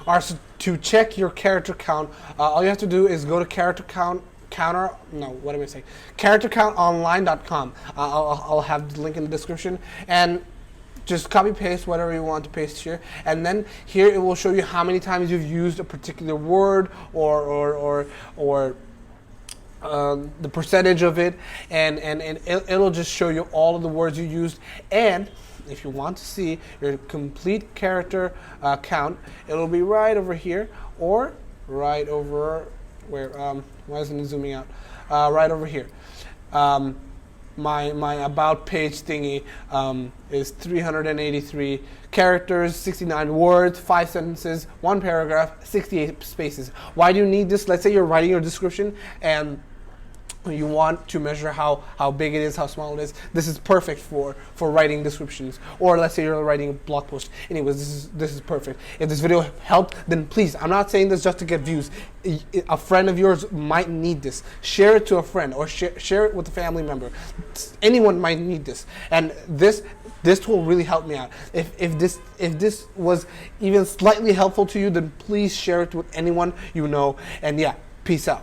All right, so to check your character count, all you have to do is go to charactercountonline.com. I'll have the link in the description, and just copy paste whatever you want to paste here, and then here it will show you how many times you've used a particular word or the percentage of it, and it'll just show you all of the words you used. And if you want to see your complete character count, it'll be right over here, or right over where, why isn't it zooming out? Right over here. My about page thingy is 383 characters, 69 words, 5 sentences, 1 paragraph, 68 spaces. Why do you need this? Let's say you're writing your description and you want to measure how big it is, how small it is. This is perfect for writing descriptions. Or let's say you're writing a blog post. Anyways, this is perfect. If this video helped, then please, I'm not saying this just to get views. A friend of yours might need this. Share it to a friend, or share it with a family member. Anyone might need this. And this will really help me out. If this was even slightly helpful to you, then please share it with anyone you know. And yeah, peace out.